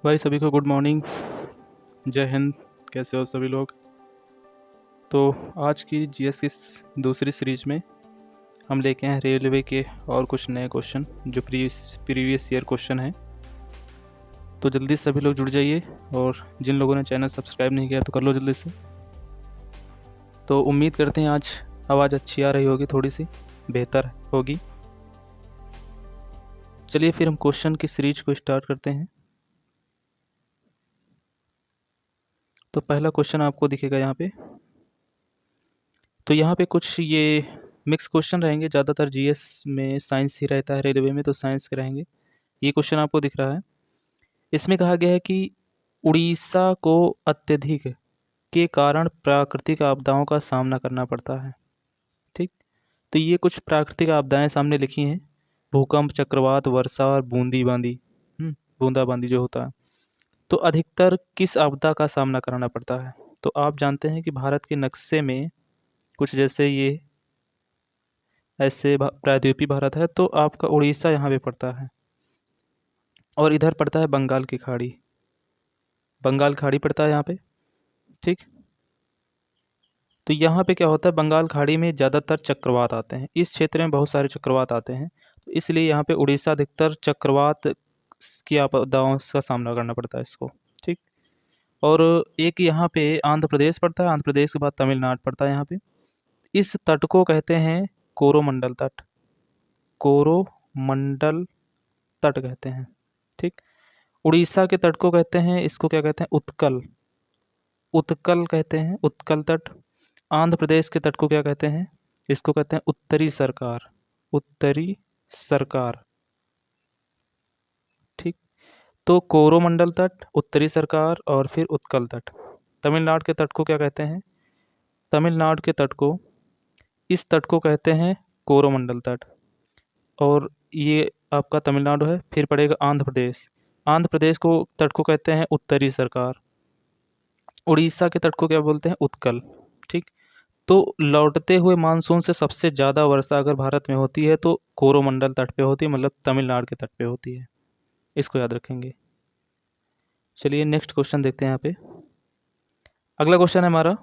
भाई सभी को गुड मॉर्निंग, जय हिंद। कैसे हो सभी लोग? तो आज की जीएस की दूसरी सीरीज में हम लेके आए हैं रेलवे के और कुछ नए क्वेश्चन जो प्रीवियस ईयर क्वेश्चन हैं। तो जल्दी से सभी लोग जुड़ जाइए, और जिन लोगों ने चैनल सब्सक्राइब नहीं किया तो कर लो जल्दी से। तो उम्मीद करते हैं आज आवाज़ अच्छी आ रही होगी, थोड़ी सी बेहतर होगी। चलिए फिर हम क्वेश्चन की सीरीज को स्टार्ट करते हैं। तो पहला क्वेश्चन आपको दिखेगा यहाँ पे। तो यहाँ पे कुछ ये मिक्स क्वेश्चन रहेंगे, ज़्यादातर जीएस में साइंस ही रहता है, रेलवे में तो साइंस के रहेंगे। ये क्वेश्चन आपको दिख रहा है। इसमें कहा गया है कि उड़ीसा को अत्यधिक के कारण प्राकृतिक आपदाओं का सामना करना पड़ता है। ठीक, तो ये कुछ प्राकृतिक आपदाएं सामने लिखी हैं। भूकंप, चक्रवात, वर्षा और बूंदीबांदी, बूंदाबांदी जो होता है। तो अधिकतर किस आपदा का सामना करना पड़ता है? तो आप जानते हैं कि भारत के नक्शे में कुछ जैसे ये ऐसे प्रायद्वीपीय भारत है, तो आपका उड़ीसा यहाँ पे पड़ता है, और इधर पड़ता है बंगाल की खाड़ी। बंगाल खाड़ी पड़ता है यहाँ पे। ठीक, तो यहाँ पे क्या होता है, बंगाल खाड़ी में ज़्यादातर चक्रवात आते हैं, इस क्षेत्र में बहुत सारे चक्रवात आते हैं, तो इसलिए यहाँ पे उड़ीसा अधिकतर चक्रवात की आपदाओं का सामना करना पड़ता है इसको। ठीक, और एक यहाँ पे आंध्र प्रदेश पड़ता है, आंध्र प्रदेश के बाद तमिलनाडु पड़ता है यहाँ पे। इस तट को कहते हैं कोरोमंडल तट, कोरोमंडल तट कहते हैं। ठीक, उड़ीसा के तट को कहते हैं, इसको क्या कहते हैं, उत्कल, उत्कल कहते हैं, उत्कल तट। आंध्र प्रदेश के तट को क्या कहते हैं, इसको कहते हैं उत्तरी सरकार, उत्तरी सरकार। ठीक, तो कोरोमंडल तट, उत्तरी सरकार और फिर उत्कल तट। तमिलनाडु के तट को क्या कहते हैं? तमिलनाडु के तट को, इस तट को कहते हैं कोरोमंडल तट, और ये आपका तमिलनाडु है। फिर पड़ेगा आंध्र प्रदेश, आंध्र प्रदेश को तट को कहते हैं उत्तरी सरकार। उड़ीसा के तट को क्या बोलते हैं? उत्कल। ठीक, तो लौटते हुए मानसून से सबसे ज़्यादा वर्षा अगर भारत में होती है तो कोरोमंडल तट पे होती है, मतलब तमिलनाडु के तट पे होती है, इसको याद रखेंगे। चलिए नेक्स्ट क्वेश्चन देखते हैं यहाँ पे। अगला क्वेश्चन है हमारा,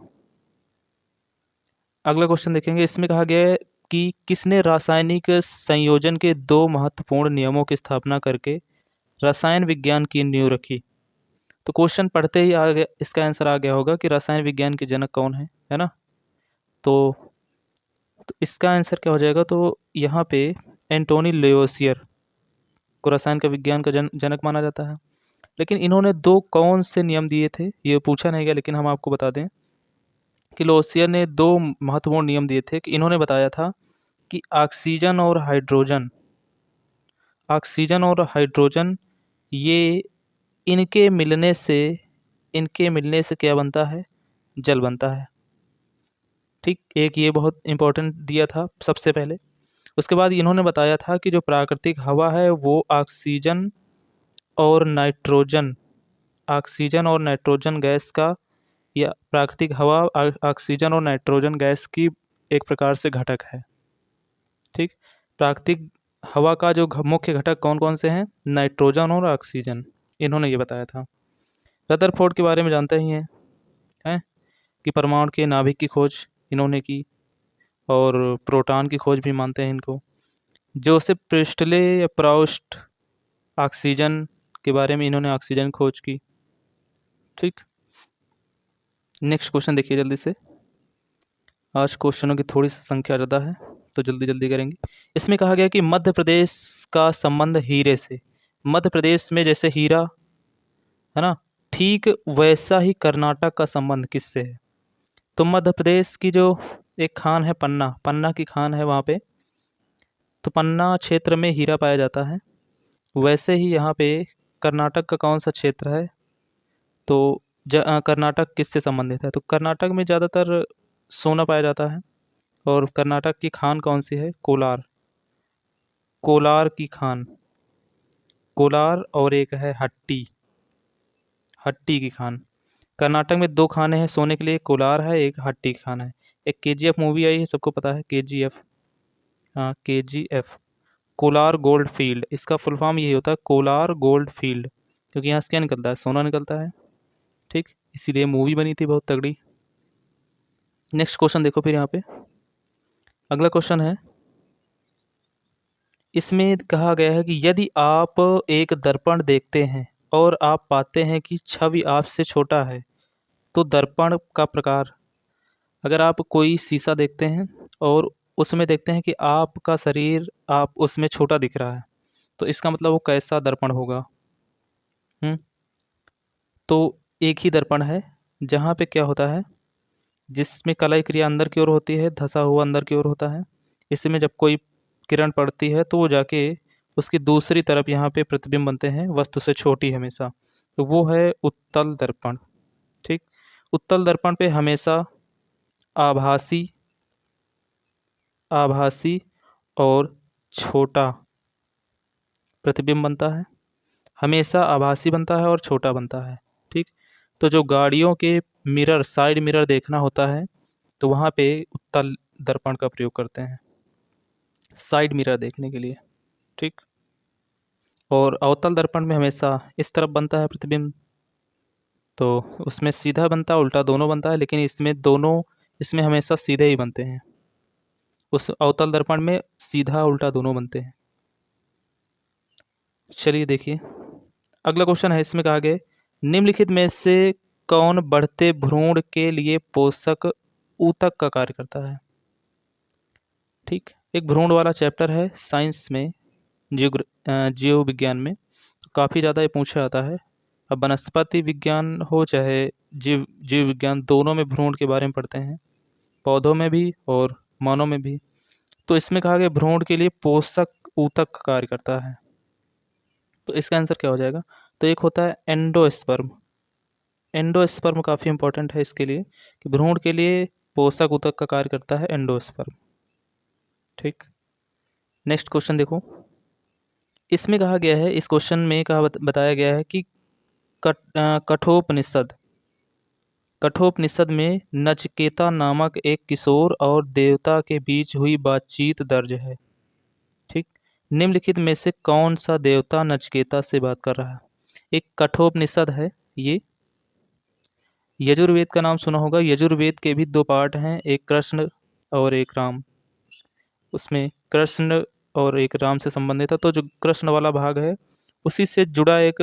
अगला क्वेश्चन देखेंगे। इसमें कहा गया है कि किसने रासायनिक संयोजन के दो महत्वपूर्ण नियमों की स्थापना करके रसायन विज्ञान की नींव रखी? तो क्वेश्चन पढ़ते ही आ गया, इसका आंसर आ गया होगा कि रसायन विज्ञान के जनक कौन है ना? तो इसका आंसर क्या हो जाएगा? तो यहाँ पे एंटोनी लेवोसियर को रसायन का विज्ञान का जनक माना जाता है। लेकिन इन्होंने दो कौन से नियम दिए थे ये पूछा नहीं गया, लेकिन हम आपको बता दें कि लेवोसियर ने दो महत्वपूर्ण नियम दिए थे। कि इन्होंने बताया था कि ऑक्सीजन और हाइड्रोजन, ऑक्सीजन और हाइड्रोजन ये इनके मिलने से क्या बनता है? जल बनता है। ठीक, एक ये बहुत इंपॉर्टेंट दिया था सबसे पहले। उसके बाद इन्होंने बताया था कि जो प्राकृतिक हवा है वो ऑक्सीजन और नाइट्रोजन, ऑक्सीजन और नाइट्रोजन गैस का, या प्राकृतिक हवा ऑक्सीजन और नाइट्रोजन गैस की एक प्रकार से घटक है। ठीक, प्राकृतिक हवा का जो मुख्य घटक कौन कौन से हैं? नाइट्रोजन और ऑक्सीजन, इन्होंने ये बताया था। रदरफोर्ड के बारे में जानते ही हैं कि परमाणु के नाभिक की खोज इन्होंने की, और प्रोटॉन की खोज भी मानते हैं इनको। जोसेफ प्रिस्टले या प्राउस्ट, ऑक्सीजन के बारे में इन्होंने ऑक्सीजन खोज की। ठीक, नेक्स्ट क्वेश्चन देखिए जल्दी से। आज क्वेश्चनों की थोड़ी सी संख्या ज़्यादा है तो जल्दी जल्दी करेंगे। इसमें कहा गया कि मध्य प्रदेश का संबंध हीरे से, मध्य प्रदेश में जैसे हीरा है ना, ठीक वैसा ही कर्नाटक का संबंध किससे है? तो मध्य प्रदेश की जो एक खान है, पन्ना, पन्ना की खान है वहाँ पे, तो पन्ना क्षेत्र में हीरा पाया जाता है। वैसे ही यहाँ पे कर्नाटक का कौन सा क्षेत्र है? तो कर्नाटक किससे संबंधित है? तो कर्नाटक में ज़्यादातर सोना पाया जाता है। और कर्नाटक की खान कौन सी है? कोलार, कोलार की खान, कोलार, और एक है हट्टी, हट्टी की खान। कर्नाटक में दो खाने हैं सोने के लिए, कोलार है, एक हट्टी की खान है। एक केजीएफ मूवी आई है, सबको पता है केजीएफ, हाँ केजीएफ, कोलार गोल्ड फील्ड, इसका फुल फॉर्म यही होता है, कोलार गोल्ड फील्ड। क्योंकि यहाँ से क्या निकलता है, सोना निकलता है। ठीक, इसीलिए मूवी बनी थी बहुत तगड़ी। नेक्स्ट क्वेश्चन देखो फिर यहाँ पे अगला क्वेश्चन है, इसमें कहा गया है कि यदि आप एक दर्पण देखते हैं और आप पाते हैं कि छवि आपसे छोटा है तो दर्पण का प्रकार। अगर आप कोई शीशा देखते हैं और उसमें देखते हैं कि आपका शरीर आप उसमें छोटा दिख रहा है तो इसका मतलब वो कैसा दर्पण होगा। तो एक ही दर्पण है जहाँ पे क्या होता है, जिसमें कलाई क्रिया अंदर की ओर होती है, धंसा हुआ अंदर की ओर होता है। इसमें जब कोई किरण पड़ती है तो वो जाके उसकी दूसरी तरफ यहाँ पे प्रतिबिंब बनते हैं, वस्तु से छोटी हमेशा, तो वो है उत्तल दर्पण। ठीक, उत्तल दर्पण पे हमेशा आभासी आभासी और छोटा प्रतिबिंब बनता है, हमेशा आभासी बनता है और छोटा बनता है। ठीक, तो जो गाड़ियों के मिरर, साइड मिरर देखना होता है तो वहाँ पे उत्तल दर्पण का प्रयोग करते हैं साइड मिरर देखने के लिए। ठीक, और अवतल दर्पण में हमेशा इस तरफ बनता है प्रतिबिंब, तो उसमें सीधा बनता है उल्टा दोनों बनता है, लेकिन इसमें हमेशा सीधे ही बनते हैं। उस अवतल दर्पण में सीधा उल्टा दोनों बनते हैं। चलिए देखिए अगला क्वेश्चन है, इसमें कहा गया निम्नलिखित में से कौन बढ़ते भ्रूण के लिए पोषक ऊतक का कार्य करता है। ठीक, एक भ्रूण वाला चैप्टर है साइंस में, जीव विज्ञान में, तो काफ़ी ज़्यादा ये पूछा जाता है। अब वनस्पति विज्ञान हो चाहे जीव विज्ञान, दोनों में भ्रूण के बारे में पढ़ते हैं, पौधों में भी और मानव में भी। तो इसमें कहा गया भ्रूण के लिए पोषक ऊतक का कार्य करता है, तो इसका आंसर क्या हो जाएगा। तो एक होता है एंडोस्पर्म। एंडोस्पर्म काफ़ी इंपॉर्टेंट है इसके लिए कि भ्रूण के लिए पोषक ऊतक का कार्य करता है एंडोस्पर्म। ठीक, नेक्स्ट क्वेश्चन देखो, इसमें कहा गया है, इस क्वेश्चन में कहा बताया गया है कि कठोपनिषद में नचिकेता नामक एक किशोर और देवता के बीच हुई बातचीत दर्ज है। ठीक, निम्नलिखित में से कौन सा देवता नचिकेता से बात कर रहा है। एक कठोपनिषद है ये, यजुर्वेद का नाम सुना होगा। यजुर्वेद के भी दो पार्ट हैं, एक कृष्ण और एक राम। उसमें कृष्ण और एक राम से संबंधित है, तो जो कृष्ण वाला भाग है उसी से जुड़ा एक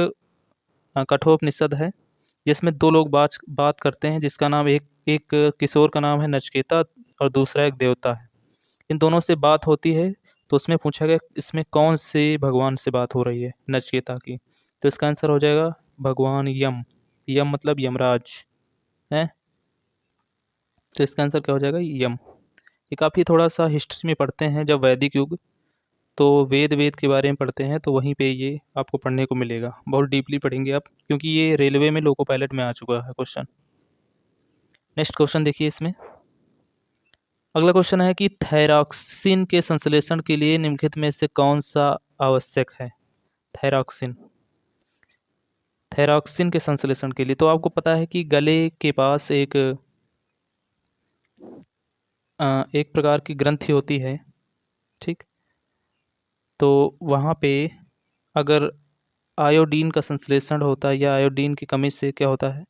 कठोपनिषद है जिसमें दो लोग बात करते हैं, जिसका नाम एक किशोर का नाम है नचिकेता और दूसरा एक देवता है। इन दोनों से बात होती है, तो उसमें पूछा गया इसमें कौन से भगवान से बात हो रही है नचिकेता की। तो इसका आंसर हो जाएगा भगवान यम। यम मतलब यमराज है, तो इसका आंसर क्या हो जाएगा, यम। ये काफ़ी थोड़ा सा हिस्ट्री में पढ़ते हैं जब वैदिक युग, तो वेद के बारे में पढ़ते हैं, तो वहीं पे ये आपको पढ़ने को मिलेगा। बहुत डीपली पढ़ेंगे आप, क्योंकि ये रेलवे में लोको पायलट में आ चुका है क्वेश्चन। नेक्स्ट क्वेश्चन देखिए, इसमें अगला क्वेश्चन है कि थायरॉक्सिन के संश्लेषण के लिए निम्नलिखित में से कौन सा आवश्यक है। थायरॉक्सिन के संश्लेषण के लिए, तो आपको पता है कि गले के पास एक प्रकार की ग्रंथि होती है। ठीक, तो वहाँ पे अगर आयोडीन का संश्लेषण होता है या आयोडीन की कमी से क्या होता है,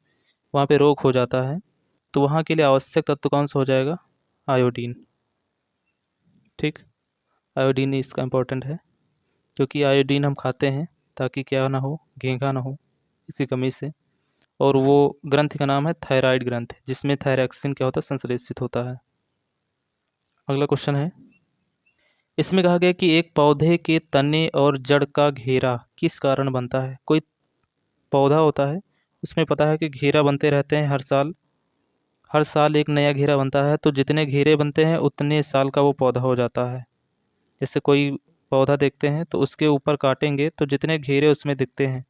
वहाँ पे रोग हो जाता है, तो वहाँ के लिए आवश्यक तत्व कौन सा हो जाएगा, आयोडीन। ठीक, आयोडीन इसका इम्पोर्टेंट है, क्योंकि आयोडीन हम खाते हैं ताकि क्या ना हो, घेंघा ना हो इसकी कमी से। और वो ग्रंथि का नाम है थायराइड ग्रंथि, जिसमें थायरॉक्सिन क्या होता है, संश्लेषित होता है। अगला क्वेश्चन है, इसमें कहा गया कि एक पौधे के तने और जड़ का घेरा किस कारण बनता है। कोई पौधा होता है, उसमें पता है कि घेरा बनते रहते हैं, हर साल एक नया घेरा बनता है, तो जितने घेरे बनते हैं उतने साल का वो पौधा हो जाता है। जैसे कोई पौधा देखते हैं तो उसके ऊपर काटेंगे तो जितने घेरे उसमें दिखते हैं,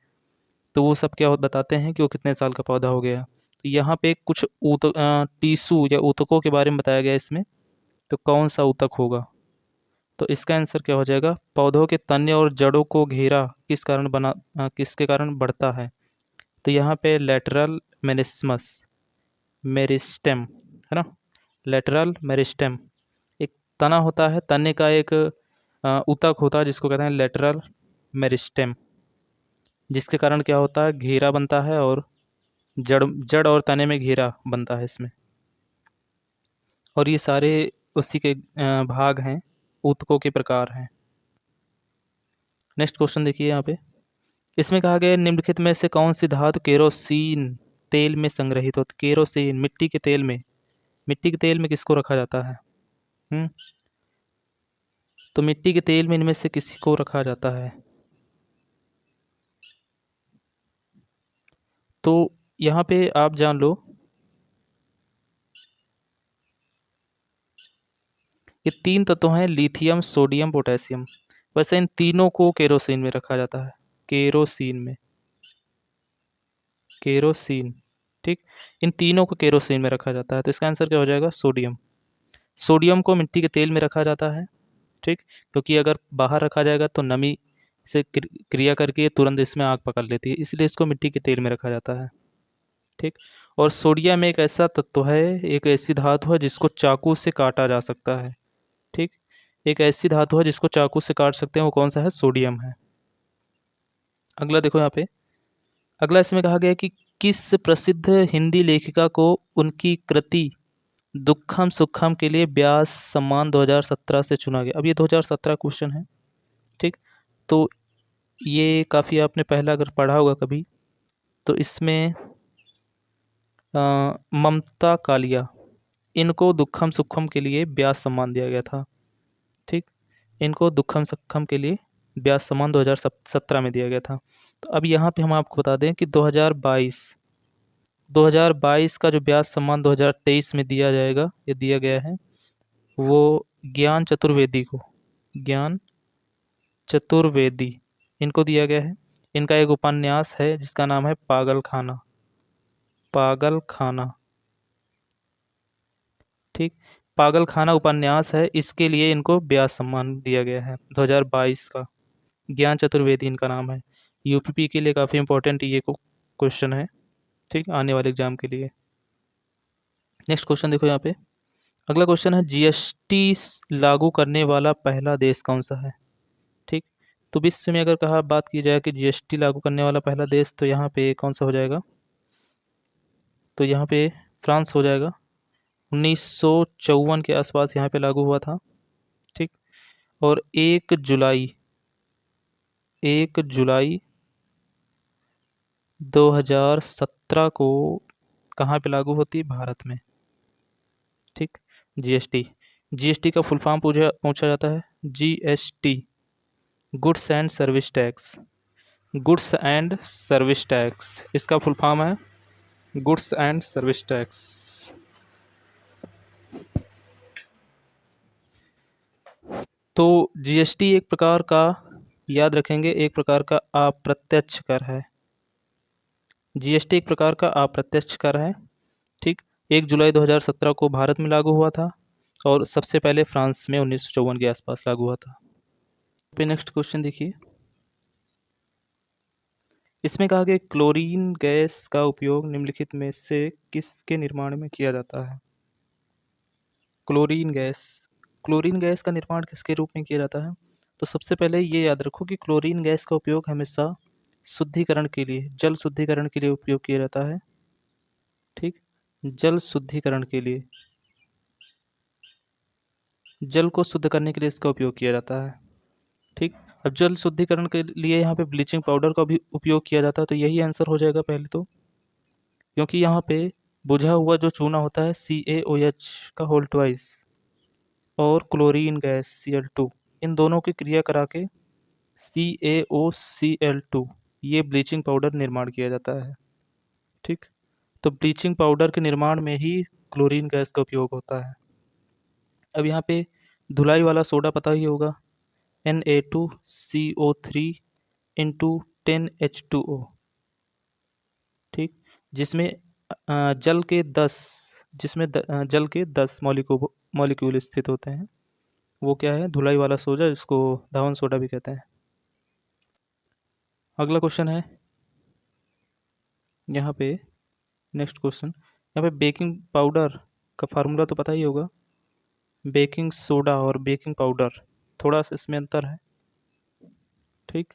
तो वो सब क्या बताते हैं कि वो कितने साल का पौधा हो गया। तो यहाँ पे कुछ टीसू या ऊतकों के बारे में बताया गया इसमें, तो कौन सा ऊतक होगा। तो इसका आंसर क्या हो जाएगा, पौधों के तने और जड़ों को घेरा किसके कारण बढ़ता है। तो यहाँ पे लेटरल मेरिस्टेम है ना, लेटरल मेरिस्टेम एक तना होता है, तने का एक ऊतक होता है जिसको कहते हैं लेटरल मेरिस्टेम। जिसके कारण क्या होता है, घेरा बनता है और जड़ जड़ और तने में घेरा बनता है इसमें। और ये सारे उसी के भाग हैं, ऊतकों के प्रकार हैं। नेक्स्ट क्वेश्चन देखिए यहाँ पे, इसमें कहा गया है, निम्नलिखित में से कौन सी धातु केरोसिन तेल में संग्रहित होती? केरोसिन मिट्टी के तेल में, मिट्टी के तेल में किसको रखा जाता है? तो मिट्टी के तेल में इनमें से किसी को रखा जाता है? तो यहाँ पे आप जान लो, ये 3 तत्व हैं, लिथियम, सोडियम, पोटेशियम। वैसे इन तीनों को केरोसिन में रखा जाता है, केरोसिन में, केरोसिन। ठीक, इन तीनों को केरोसिन में रखा जाता है, तो इसका आंसर क्या हो जाएगा? सोडियम। सोडियम को मिट्टी के तेल में रखा जाता है, ठीक, क्योंकि अगर बाहर रखा जाएगा तो नमी से क्रिया करके तुरंत इसमें आग पकड़ लेती है, इसलिए इसको मिट्टी के तेल में रखा जाता है। ठीक, और सोडियम एक ऐसा तत्व है, एक ऐसी धातु है जिसको चाकू से काटा जा सकता है। ठीक, एक ऐसी धातु है जिसको चाकू से काट सकते हैं, वो कौन सा है? सोडियम है। अगला देखो यहाँ पे, अगला इसमें कहा गया है कि किस प्रसिद्ध हिंदी लेखिका को उनकी कृति दुखम सुखम के लिए व्यास सम्मान 2017 से चुना गया? अब ये 2017 क्वेश्चन है, ठीक, तो ये काफ़ी आपने पहला अगर पढ़ा होगा कभी, तो इसमें ममता कालिया, इनको दुखम सुखम के लिए व्यास सम्मान दिया गया था। ठीक, इनको दुखम सुखम के लिए व्यास सम्मान 2017 में दिया गया था। तो अब यहाँ पे हम आपको बता दें कि 2022 का जो व्यास सम्मान 2023 में दिया जाएगा, ये दिया गया है, वो ज्ञान चतुर्वेदी को, ज्ञान चतुर्वेदी, इनको दिया गया है। इनका एक उपन्यास है जिसका नाम है पागल खाना, पागल खाना। ठीक, पागल खाना उपन्यास है, इसके लिए इनको व्यास सम्मान दिया गया है 2022 का। ज्ञान चतुर्वेदी इनका नाम है। यूपीपी के लिए काफ़ी इंपॉर्टेंट ये क्वेश्चन है, ठीक, आने वाले एग्जाम के लिए। नेक्स्ट क्वेश्चन देखो यहाँ पे, अगला क्वेश्चन है, जीएसटी लागू करने वाला पहला देश कौन सा है? ठीक, तो विश्व में अगर कहा बात की जाए कि जीएसटी लागू करने वाला पहला देश, तो यहाँ पे कौन सा हो जाएगा? तो यहाँ पे फ्रांस हो जाएगा। 1954 के आसपास यहाँ पे लागू हुआ था। ठीक, और 1 जुलाई 2017 को कहाँ पे लागू होती है? भारत में। ठीक, जीएसटी का फुल फॉर्म पूछा जाता है, GST, goods and service tax, goods and service tax, इसका फुल फॉर्म है गुड्स एंड सर्विस टैक्स। तो जीएसटी एक प्रकार का, याद रखेंगे, एक प्रकार का अप्रत्यक्ष कर है। जीएसटी एक प्रकार का अप्रत्यक्ष कर है। ठीक, 1 जुलाई 2017 को भारत में लागू हुआ था और सबसे पहले फ्रांस में 1954 के आसपास लागू हुआ था। पे नेक्स्ट क्वेश्चन देखिए, इसमें कहा गया क्लोरीन गैस का उपयोग निम्नलिखित में से किसके निर्माण में किया जाता है? क्लोरीन गैस, क्लोरीन गैस का निर्माण किसके रूप में किया जाता है? तो सबसे पहले ये याद रखो कि क्लोरीन गैस का उपयोग हमेशा शुद्धिकरण के लिए, जल शुद्धिकरण के लिए उपयोग किया जाता है। ठीक, जल शुद्धिकरण के लिए, जल को शुद्ध करने के लिए इसका उपयोग किया जाता है। ठीक, अब जल शुद्धिकरण के लिए यहाँ पे ब्लीचिंग पाउडर का भी उपयोग किया जाता है, तो यही आंसर हो जाएगा पहले तो, क्योंकि यहाँ पे बुझा हुआ जो चूना होता है CaOH का होल ट्वाइस और क्लोरीन गैस Cl2, इन दोनों की क्रिया करा के CaOCl2 ये ब्लीचिंग पाउडर निर्माण किया जाता है। ठीक, तो ब्लीचिंग पाउडर के निर्माण में ही क्लोरीन गैस का उपयोग होता है। अब यहाँ पे धुलाई वाला सोडा पता ही होगा, Na2CO3 इंटू 10H2O। ठीक, जिसमें जल के 10 मॉलिक्यूल स्थित होते हैं, वो क्या है? धुलाई वाला सोडा, जिसको धावन सोडा भी कहते हैं। अगला क्वेश्चन है यहाँ पे, नेक्स्ट क्वेश्चन, यहाँ पे बेकिंग पाउडर का फार्मूला तो पता ही होगा, बेकिंग सोडा और बेकिंग पाउडर, थोड़ा सा इसमें अंतर है। ठीक,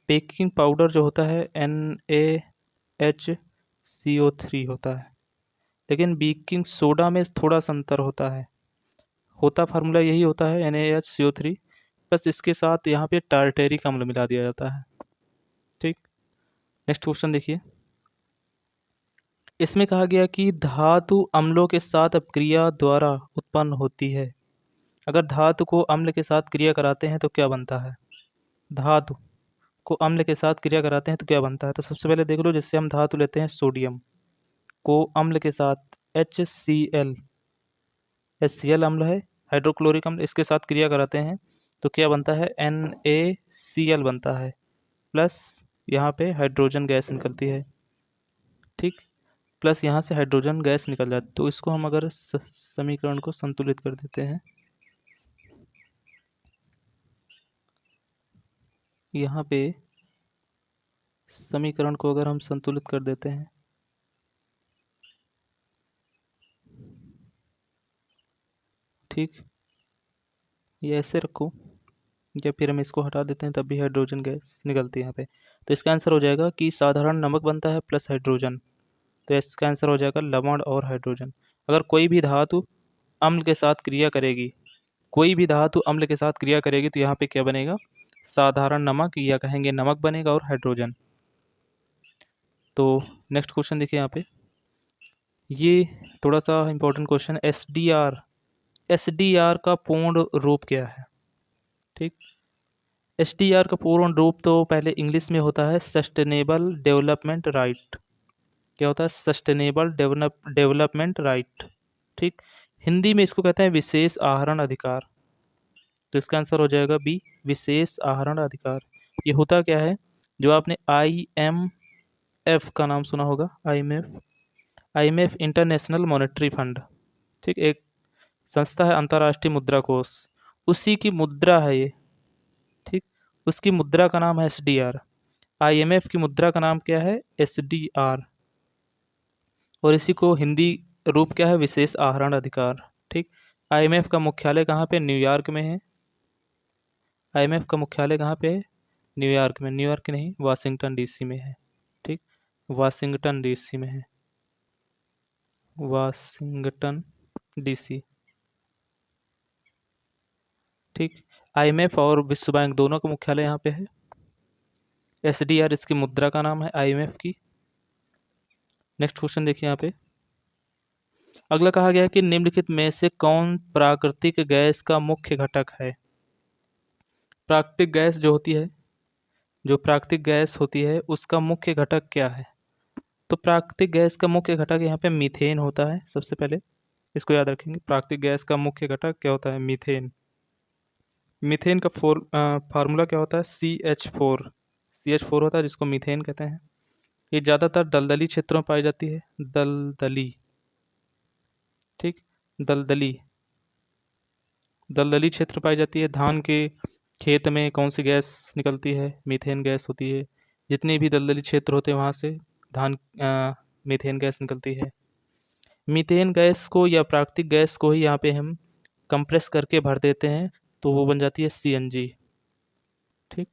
बेकिंग पाउडर जो होता है NaHCO3 होता है, लेकिन बेकिंग सोडा में थोड़ा सा अंतर होता है। होता फार्मूला यही होता है NaHCO3, बस इसके साथ यहाँ पे टार्टेरिक अम्ल मिला दिया जाता है। ठीक, नेक्स्ट क्वेश्चन देखिए। इसमें कहा गया कि धातु अम्लों के साथ अपक्रिया द्वारा उत्पन्न होती है। अगर धातु को अम्ल के साथ क्रिया कराते हैं तो क्या बनता है? धातु को अम्ल के साथ क्रिया कराते हैं तो क्या बनता है? तो सबसे पहले देख लो, जैसे हम धातु लेते हैं सोडियम को अम्ल के साथ HCl अम्ल है, हाइड्रोक्लोरिक अम्ल, इसके साथ क्रिया कराते हैं तो क्या बनता है? NaCl बनता है, प्लस यहाँ पे हाइड्रोजन गैस निकलती है। ठीक, प्लस यहाँ से हाइड्रोजन गैस निकल जाती है। तो इसको हम अगर समीकरण को संतुलित कर देते हैं, यहाँ पे समीकरण को अगर हम संतुलित कर देते हैं, ठीक, ये ऐसे रखो या फिर हम इसको हटा देते हैं तब भी हाइड्रोजन गैस निकलती है यहाँ पे। तो इसका आंसर हो जाएगा कि साधारण नमक बनता है प्लस हाइड्रोजन, तो इसका आंसर हो जाएगा लवण और हाइड्रोजन। अगर कोई भी धातु अम्ल के साथ क्रिया करेगी, कोई भी धातु अम्ल के साथ क्रिया करेगी तो यहाँ पे क्या बनेगा? साधारण नमक या कहेंगे नमक बनेगा और हाइड्रोजन। तो नेक्स्ट क्वेश्चन देखिए यहाँ पे, ये थोड़ा सा इंपॉर्टेंट क्वेश्चन। एसडीआर का पूर्ण रूप क्या है? ठीक, एसडीआर का पूर्ण रूप तो पहले इंग्लिश में होता है सस्टेनेबल डेवलपमेंट राइट। क्या होता है? Sustainable development right. ठीक, हिंदी में इसको कहते हैं विशेष आहरण अधिकार। तो इसका आंसर हो जाएगा बी, विशेष आहरण अधिकार। ये होता क्या है? जो आपने IMF का नाम सुना होगा, IMF इंटरनेशनल मॉनेटरी फंड, ठीक, एक संस्था है, अंतर्राष्ट्रीय मुद्रा कोष, उसी की मुद्रा है ये। ठीक, उसकी मुद्रा का नाम है SDR। IMF की मुद्रा का नाम क्या है? SDR, और इसी को हिंदी रूप क्या है? विशेष आहरण अधिकार। ठीक, IMF का मुख्यालय कहाँ पे? न्यूयॉर्क में है। IMF का मुख्यालय कहाँ पे है? न्यूयॉर्क में। न्यूयॉर्क नहीं, वाशिंगटन DC में है। ठीक, वाशिंगटन DC में है, वाशिंगटन DC। ठीक, IMF और विश्व बैंक दोनों का मुख्यालय यहाँ पे है। SDR इसकी मुद्रा का नाम है IMF की। नेक्स्ट क्वेश्चन देखिए यहाँ पे। अगला कहा गया है कि निम्नलिखित में से कौन प्राकृतिक गैस का मुख्य घटक है? प्राकृतिक गैस जो होती है, जो प्राकृतिक गैस होती है उसका मुख्य घटक क्या है? तो प्राकृतिक गैस का मुख्य घटक यहाँ पे मीथेन होता है। सबसे पहले इसको याद रखेंगे, प्राकृतिक गैस का मुख्य घटक क्या होता है? मीथेन। मीथेन का फार्मूला क्या होता है? CH4 होता है, जिसको मीथेन कहते हैं। ये ज़्यादातर दलदली क्षेत्रों में पाई जाती है, दलदली। ठीक, दलदली दलदली क्षेत्र पाई जाती है। धान के खेत में कौन सी गैस निकलती है? मीथेन गैस होती है। जितने भी दलदली क्षेत्र होते हैं वहाँ से मीथेन गैस निकलती है। मीथेन गैस को या प्राकृतिक गैस को ही यहाँ पे हम कंप्रेस करके भर देते हैं तो वो बन जाती है CNG। ठीक,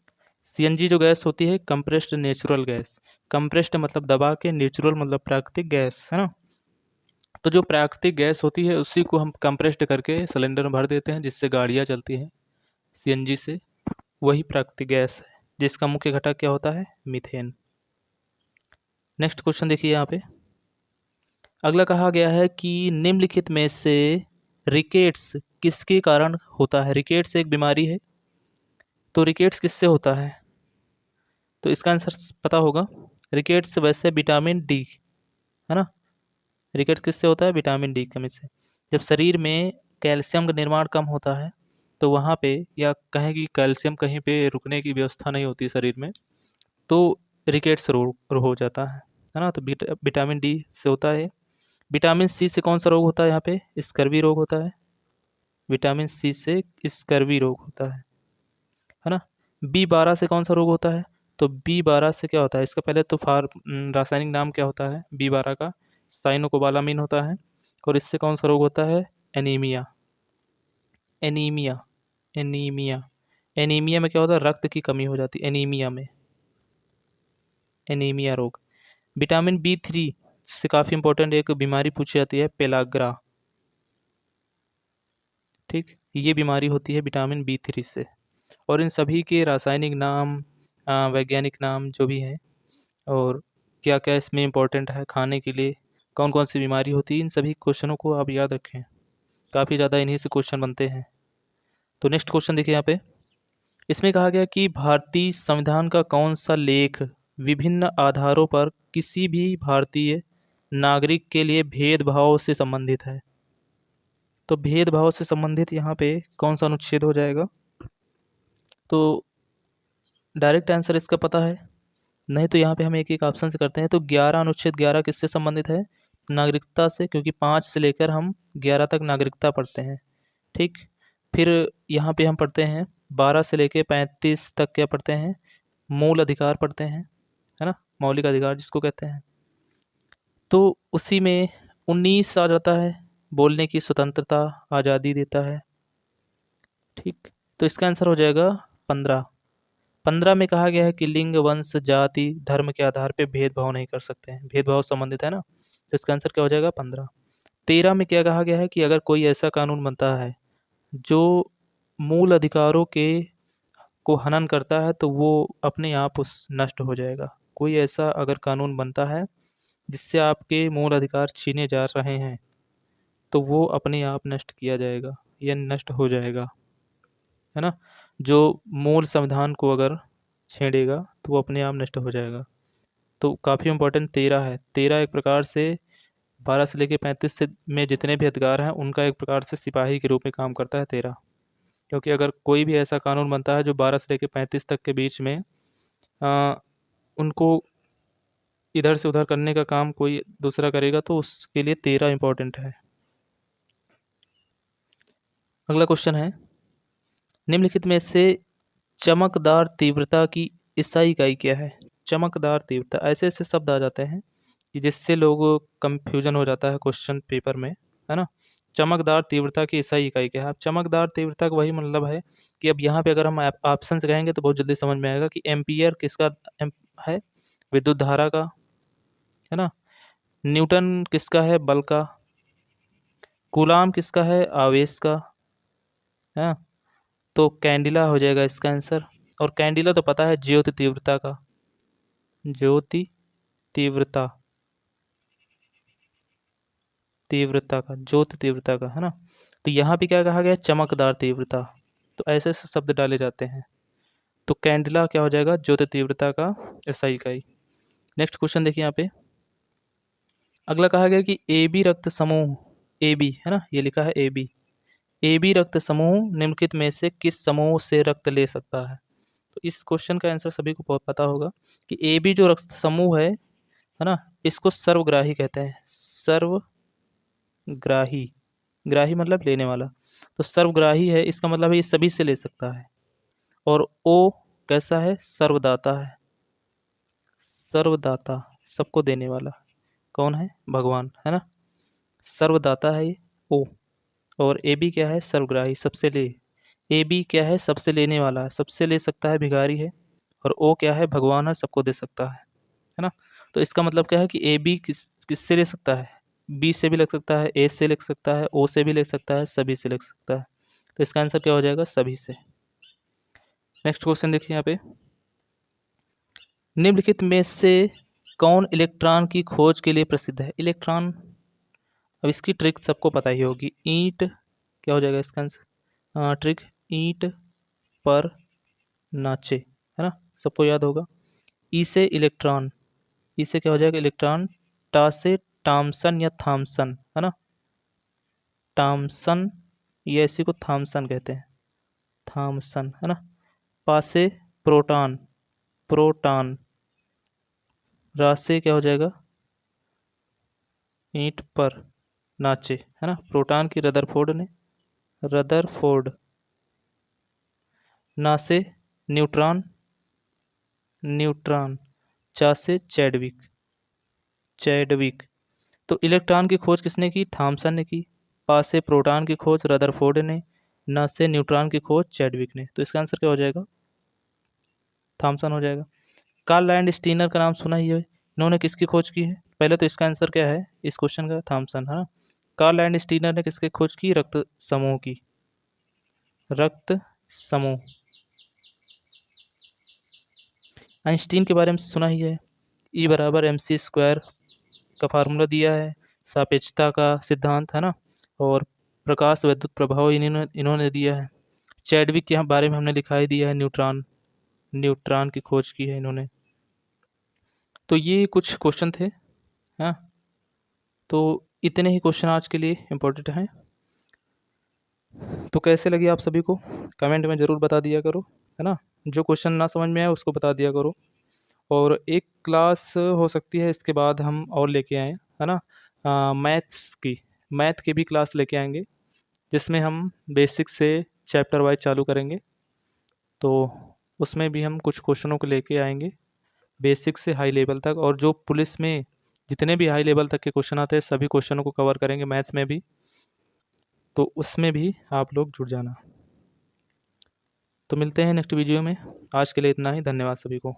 CNG जो गैस होती है कंप्रेस्ड नेचुरल गैस। कंप्रेस्ड मतलब दबा के, नेचुरल मतलब प्राकृतिक गैस, है ना। तो जो प्राकृतिक गैस होती है उसी को हम कंप्रेस्ड करके सिलेंडर में भर देते हैं, जिससे गाड़ियाँ चलती हैं CNG से। वही प्राकृतिक गैस है जिसका मुख्य घटक क्या होता है? मीथेन। नेक्स्ट क्वेश्चन देखिए यहाँ पे। अगला कहा गया है कि निम्नलिखित में से रिकेट्स किसके कारण होता है? रिकेट्स एक बीमारी है, तो रिकेट्स किससे होता है? तो इसका आंसर पता होगा। रिकेट्स वैसे विटामिन डी, है ना। रिकेट्स किससे होता है? विटामिन डी कमी से। जब शरीर में कैल्शियम का निर्माण कम होता है तो वहाँ पे, या कहें कि कैल्शियम कहीं पे रुकने की व्यवस्था नहीं होती शरीर में, तो रिकेट्स रोग हो जाता है ना। तो विटामिन डी से होता है। विटामिन सी से कौन सा रोग होता है? यहाँ पे स्कर्वी रोग होता है। विटामिन सी से स्कर्वी रोग होता है ना। B12 से कौन सा रोग होता है? तो B12 से क्या होता है? इसका पहले तो रासायनिक नाम क्या होता है B12 का? साइनोकोबालामिन होता है। और इससे कौन सा रोग होता है? एनीमिया। एनीमिया एनीमिया एनीमिया में क्या होता है? रक्त की कमी हो जाती है एनीमिया में। एनीमिया रोग। विटामिन B3 से काफ़ी इंपॉर्टेंट एक बीमारी पूछी जाती है, पेलाग्रा। ठीक, ये बीमारी होती है विटामिन B3 से। और इन सभी के रासायनिक नाम, वैज्ञानिक नाम जो भी हैं, और क्या क्या इसमें इम्पोर्टेंट है खाने के लिए, कौन कौन सी बीमारी होती है, इन सभी क्वेश्चनों को आप याद रखें। काफ़ी ज़्यादा इन्हीं से क्वेश्चन बनते हैं। तो नेक्स्ट क्वेश्चन देखिए यहाँ पे, इसमें कहा गया कि भारतीय संविधान का कौन सा लेख विभिन्न आधारों पर किसी भी भारतीय नागरिक के लिए भेदभाव से संबंधित है। तो भेदभाव से संबंधित यहाँ पे कौन सा अनुच्छेद हो जाएगा? तो डायरेक्ट आंसर इसका पता है? नहीं तो यहाँ पे हम एक एक ऑप्शन से करते हैं। तो 11 अनुच्छेद 11 किससे संबंधित है? नागरिकता से, क्योंकि 5 से लेकर हम 11 तक नागरिकता पढ़ते हैं। ठीक, फिर यहाँ पे हम पढ़ते हैं 12 से लेकर 35 तक क्या पढ़ते हैं? मूल अधिकार पढ़ते हैं, है ना, मौलिक अधिकार जिसको कहते हैं। तो उसी में 19 आ जाता है, बोलने की स्वतंत्रता, आज़ादी देता है। ठीक, तो इसका आंसर हो जाएगा 15। 15 में कहा गया है कि लिंग, वंश, जाति, धर्म के आधार पे भेदभाव नहीं कर सकते हैं, भेदभाव संबंधित है ना, तो इसका आंसर क्या हो जाएगा? 15। 13 में क्या कहा गया है कि अगर कोई ऐसा कानून बनता है जो मूल अधिकारों के को हनन करता है तो वो अपने आप उस नष्ट हो जाएगा। कोई ऐसा अगर कानून बनता है जिससे आपके मूल अधिकार छीने जा रहे हैं तो वो अपने आप नष्ट किया जाएगा या नष्ट हो जाएगा, है ना। जो मूल संविधान को अगर छेड़ेगा तो वो अपने आप नष्ट हो जाएगा। तो काफ़ी इम्पोर्टेंट 13 है। 13 एक प्रकार से 12 से लेकर 35 से में जितने भी अधिकार हैं उनका एक प्रकार से सिपाही के रूप में काम करता है 13। क्योंकि अगर कोई भी ऐसा कानून बनता है जो 12 से लेकर 35 तक के बीच में उनको इधर से उधर करने का काम कोई दूसरा करेगा तो उसके लिए 13 इम्पोर्टेंट है। अगला क्वेश्चन है, निम्नलिखित में से चमकदार तीव्रता की SI इकाई क्या है? चमकदार तीव्रता, ऐसे ऐसे शब्द आ जाते हैं कि जिससे लोगों कंफ्यूजन हो जाता है क्वेश्चन पेपर में, है ना। चमकदार तीव्रता की SI इकाई क्या है? अब चमकदार तीव्रता का वही मतलब है कि अब यहाँ पे अगर हम ऑप्शन से कहेंगे तो बहुत जल्दी समझ में आएगा कि एम्पियर किसका है? विद्युत धारा का, है ना। न्यूटन किसका है? बल का। कूलाम किसका है? आवेश का, है। तो कैंडिला हो जाएगा इसका आंसर। और कैंडिला तो पता है, ज्योति तीव्रता का, ज्योति तीव्रता, तीव्रता का, ज्योति तीव्रता का, है ना। तो यहाँ पे क्या कहा गया? चमकदार तीव्रता। तो ऐसे ऐसे शब्द डाले जाते हैं। तो कैंडिला क्या हो जाएगा? ज्योति तीव्रता का SI इकाई। नेक्स्ट क्वेश्चन देखिए यहाँ पे, अगला कहा गया कि AB रक्त समूह, AB है ना, ये लिखा है AB रक्त समूह निम्नलिखित में से किस समूह से रक्त ले सकता है? तो इस क्वेश्चन का आंसर सभी को पता होगा कि AB जो रक्त समूह है ना, इसको सर्वग्राही कहते हैं। सर्वग्राही, ग्राही मतलब लेने वाला, तो सर्वग्राही है, इसका मतलब है ये सभी से ले सकता है। और O कैसा है? सर्वदाता है, सर्वदाता, सबको देने वाला कौन है? भगवान, है ना। सर्वदाता है ये O। और AB क्या है? सर्वग्राही, सबसे ले। AB क्या है? सबसे लेने वाला है, सबसे ले सकता है, भिखारी है। और O क्या है? भगवान है, सबको दे सकता है ना। तो इसका मतलब क्या है कि AB किससे ले सकता है? B से भी ले सकता है, A से ले सकता है, O से भी ले सकता है, सभी से ले सकता है। तो इसका आंसर क्या हो जाएगा? सभी से। नेक्स्ट क्वेश्चन देखिए यहाँ पे, निम्नलिखित में से कौन इलेक्ट्रॉन की खोज के लिए प्रसिद्ध है? इलेक्ट्रॉन, अब इसकी ट्रिक सबको पता ही होगी। ईंट क्या हो जाएगा इसका आंसर? ट्रिक, ईंट पर नाचे, है ना, सबको याद होगा। ई से इलेक्ट्रॉन, ई से क्या हो जाएगा? इलेक्ट्रॉन। टा से टॉमसन या थॉमसन, है ना, टॉमसन, या इसी को थॉमसन कहते हैं, थॉमसन, है ना। पा से प्रोटॉन, प्रोटॉन। रा से क्या हो जाएगा? ईंट पर नाचे, है ना, प्रोटॉन की रदरफोर्ड ने, रदरफोर्ड। ना से न्यूट्रॉन, न्यूट्रॉन। चा से चैडविक, चैडविक। तो इलेक्ट्रॉन की खोज किसने की? थॉमसन ने की। पा से प्रोटॉन की खोज रदरफोर्ड ने, ना से न्यूट्रॉन की खोज चैडविक ने। तो इसका आंसर क्या हो जाएगा? थॉमसन हो जाएगा। कार्ल लैंडस्टीनर का नाम सुना ही है, इन्होंने किसकी खोज की है? पहले तो इसका आंसर क्या है इस क्वेश्चन का? थॉमसन, है ना। कार्ल लैंडस्टीनर ने किसकी खोज की? रक्त समूह की, रक्त समूह। आइंस्टीन के बारे में सुना ही है, E बराबर mc² का फार्मूला दिया है, सापेक्षता का सिद्धांत, है ना, और प्रकाश विद्युत प्रभाव इन्होंने दिया है। चैडविक के बारे में हमने लिखा ही दिया है, न्यूट्रॉन की खोज की है इन्होंने। तो ये कुछ क्वेश्चन थे, हाँ। तो इतने ही क्वेश्चन आज के लिए इम्पोर्टेंट हैं। तो कैसे लगी आप सभी को कमेंट में ज़रूर बता दिया करो, है ना। जो क्वेश्चन ना समझ में आए उसको बता दिया करो। और एक क्लास हो सकती है इसके बाद हम और लेके आएँ, है ना, मैथ की भी क्लास लेके आएंगे, जिसमें हम बेसिक से चैप्टर वाइज चालू करेंगे। तो उसमें भी हम कुछ क्वेश्चनों को लेके आएंगे, बेसिक से हाई लेवल तक, और जो पुलिस में जितने भी हाई लेवल तक के क्वेश्चन आते हैं सभी क्वेश्चनों को कवर करेंगे मैथ्स में भी। तो उसमें भी आप लोग जुड़ जाना। तो मिलते हैं नेक्स्ट वीडियो में। आज के लिए इतना ही। धन्यवाद सभी को।